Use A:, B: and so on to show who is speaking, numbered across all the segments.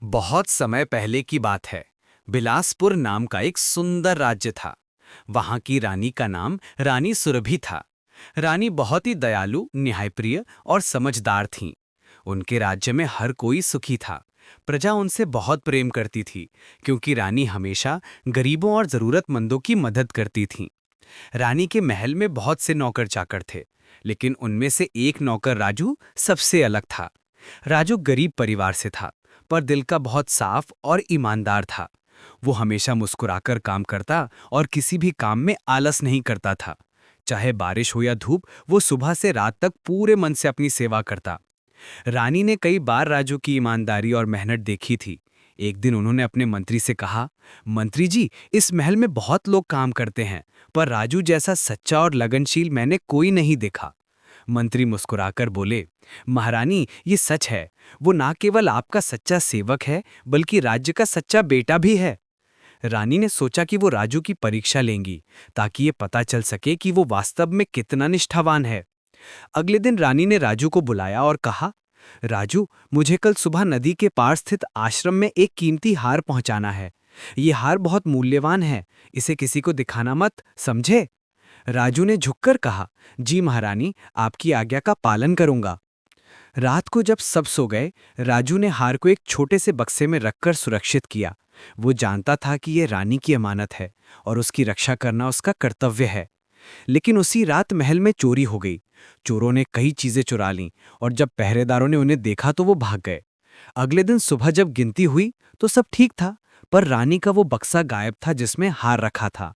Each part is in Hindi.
A: बहुत समय पहले की बात है। बिलासपुर नाम का एक सुंदर राज्य था। वहां की रानी का नाम रानी सुरभि था। रानी बहुत ही दयालु, न्यायप्रिय और समझदार थीं। उनके राज्य में हर कोई सुखी था। प्रजा उनसे बहुत प्रेम करती थी, क्योंकि रानी हमेशा गरीबों और जरूरतमंदों की मदद करती थीं। रानी के महल में बहुत से नौकर चाकर थे, लेकिन उनमें से एक नौकर राजू सबसे अलग था। राजू गरीब परिवार से था, पर दिल का बहुत साफ और ईमानदार था। वो हमेशा मुस्कुराकर काम करता और किसी भी काम में आलस नहीं करता था। चाहे बारिश हो या धूप, वो सुबह से रात तक पूरे मन से अपनी सेवा करता। रानी ने कई बार राजू की ईमानदारी और मेहनत देखी थी। एक दिन उन्होंने अपने मंत्री से कहा, मंत्री जी, इस महल में बहुत लोग काम करते हैं, पर राजू जैसा सच्चा और लगनशील मैंने कोई नहीं देखा। मंत्री मुस्कुराकर बोले, महारानी, ये सच है। वो ना केवल आपका सच्चा सेवक है, बल्कि राज्य का सच्चा बेटा भी है। रानी ने सोचा कि वो राजू की परीक्षा लेंगी, ताकि ये पता चल सके कि वो वास्तव में कितना निष्ठावान है। अगले दिन रानी ने राजू को बुलाया और कहा, राजू, मुझे कल सुबह नदी के पार स्थित आश्रम में एक कीमती हार पहुंचाना है। ये हार बहुत मूल्यवान है, इसे किसी को दिखाना मत, समझे? राजू ने झुककर कहा, जी महारानी, आपकी आज्ञा का पालन करूंगा। रात को जब सब सो गए, राजू ने हार को एक छोटे से बक्से में रखकर सुरक्षित किया। वो जानता था कि ये रानी की अमानत है और उसकी रक्षा करना उसका कर्तव्य है। लेकिन उसी रात महल में चोरी हो गई। चोरों ने कई चीजें चुरा लीं और जब पहरेदारों ने उन्हें देखा तो वो भाग गए। अगले दिन सुबह जब गिनती हुई तो सब ठीक था, पर रानी का वो बक्सा गायब था जिसमें हार रखा था।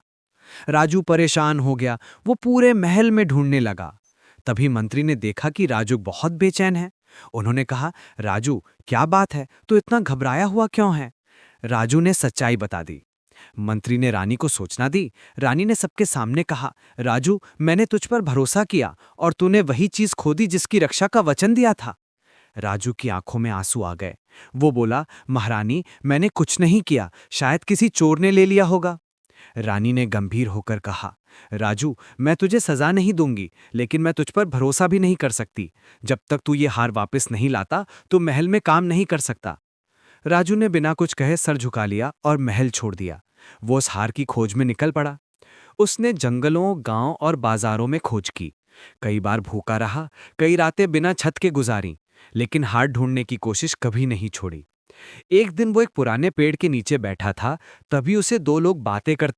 A: राजू परेशान हो गया। वो पूरे महल में ढूंढने लगा। तभी मंत्री ने देखा कि राजू बहुत बेचैन है। उन्होंने कहा, राजू, क्या बात है, तू इतना घबराया हुआ क्यों है? राजू ने सच्चाई बता दी। मंत्री ने रानी को सोचना दी। रानी ने सबके सामने कहा, राजू, मैंने तुझ पर भरोसा किया और तूने वही चीज खो दी जिसकी रक्षा का वचन दिया था। राजू की आंखों में आंसू आ गए। वो बोला, महारानी, मैंने कुछ नहीं किया, शायद किसी चोर ने ले लिया होगा। रानी ने गंभीर होकर कहा, राजू, मैं तुझे सजा नहीं दूंगी, लेकिन मैं तुझ पर भरोसा भी नहीं कर सकती। जब तक तू ये हार वापस नहीं लाता, तो महल में काम नहीं कर सकता। राजू ने बिना कुछ कहे सर झुका लिया और महल छोड़ दिया। वो उस हार की खोज में निकल पड़ा। उसने जंगलों, गांव और बाजारों में खोज की। कई बार भूखा रहा, कई रातें बिना छत के गुजारी, लेकिन हार ढूंढने की कोशिश कभी नहीं छोड़ी। एक दिन वो एक पुराने पेड़ के नीचे बैठा था, तभी उसे दो लोग बातें करते